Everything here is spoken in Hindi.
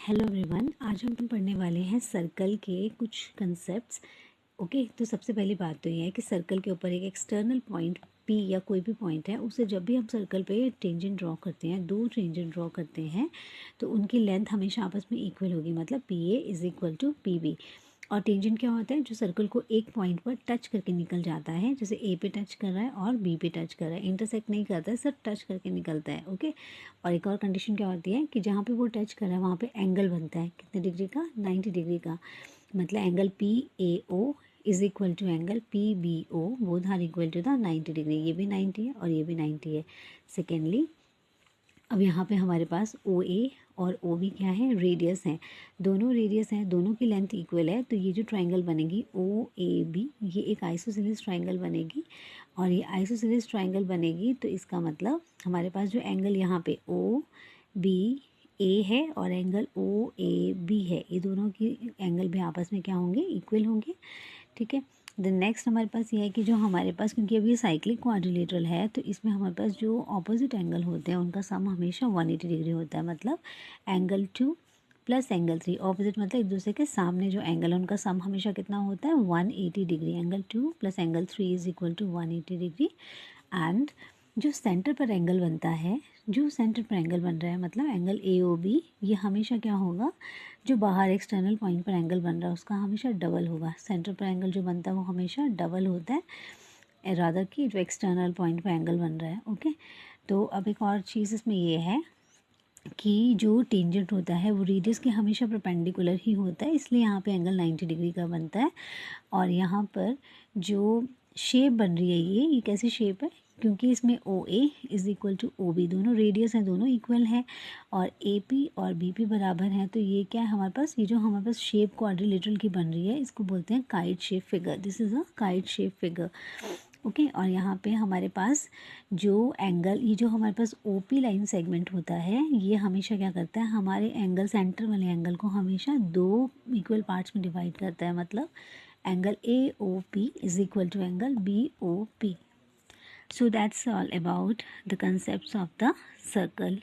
हेलो एवरीवन, आज हम पढ़ने वाले हैं सर्कल के कुछ कंसेप्ट्स। ओके, तो सबसे पहली बात तो ये है कि सर्कल के ऊपर एक एक्सटर्नल पॉइंट पी या कोई भी पॉइंट है, उसे जब भी हम सर्कल पे टेंजेंट ड्रॉ करते हैं, दो टेंजेंट ड्रॉ करते हैं, तो उनकी लेंथ हमेशा आपस में इक्वल होगी, मतलब P A is equal to P B. और टेंजेंट क्या होता है? जो सर्कल को एक पॉइंट पर टच करके निकल जाता है, जैसे ए पे टच कर रहा है और बी पे टच कर रहा है, इंटरसेक्ट नहीं करता है, सिर्फ टच करके निकलता है। ओके, और एक और कंडीशन क्या होती है कि जहाँ पे वो टच कर रहा है वहाँ पे एंगल बनता है, कितने डिग्री का? 90 डिग्री का। मतलब angle P A O is equal to angle P B O, both are equal to the 90 degree. ये भी 90 है और ये भी 90 है। सेकेंडली, अब यहाँ पे हमारे पास ओ ए और ओ बी क्या है? रेडियस हैं। दोनों रेडियस हैं, दोनों की लेंथ इक्वल है, तो ये जो ट्रायंगल बनेगी ओ ए बी, ये एक आइसोसेलेस ट्रायंगल बनेगी। और ये आइसोसेलेस ट्रायंगल बनेगी तो इसका मतलब हमारे पास जो एंगल यहाँ पे ओ बी ए है और एंगल ओ ए बी है, ये दोनों की एंगल भी आपस में क्या होंगे? इक्वल होंगे। ठीक है। देन नेक्स्ट हमारे पास ये है कि जो हमारे पास, क्योंकि अभी साइक्लिक क्वाड्रिलेटरल है, तो इसमें हमारे पास जो ऑपोजिट एंगल होते हैं उनका सम हमेशा 180 डिग्री होता है। मतलब एंगल 2 प्लस एंगल 3, ऑपोजिट मतलब एक दूसरे के सामने जो एंगल है उनका सम हमेशा कितना होता है? 180 degree. Angle 2 plus angle 3 is equal to 180 degree. And जो सेंटर पर एंगल बनता है, जो सेंटर पर एंगल बन रहा है, मतलब एंगल ए ओ बी, ये हमेशा क्या होगा? जो बाहर एक्सटर्नल पॉइंट पर एंगल बन रहा है उसका हमेशा डबल होगा। सेंटर पर एंगल जो बनता है वो हमेशा डबल होता है, रादर कि जो एक्सटर्नल पॉइंट पर एंगल बन रहा है। ओके, तो अब एक और चीज़ इसमें ये है कि जो टेंजेंट होता है वो रेडियस के हमेशा परपेंडिकुलर ही होता है, इसलिए यहाँ पे एंगल 90 डिग्री का बनता है। और यहाँ पर जो शेप बन रही है, ये कैसी शेप है? क्योंकि इसमें O A is equal to O B, दोनों रेडियस हैं, दोनों इक्वल हैं, और ए पी और बी पी बराबर हैं, तो ये क्या है हमारे पास? ये जो हमारे पास शेप क्वाड्रिलेटरल की बन रही है, इसको बोलते हैं kite shape figure. This is a kite shape figure. Okay, और यहाँ पे हमारे पास जो एंगल, ये जो हमारे पास ओ पी लाइन सेगमेंट होता है, ये हमेशा क्या करता है? हमारे एंगल, सेंटर वाले एंगल को हमेशा दो इक्वल पार्ट्स में डिवाइड करता है। मतलब angle AOP is equal to angle BOP. So that's all about the concepts of the circle.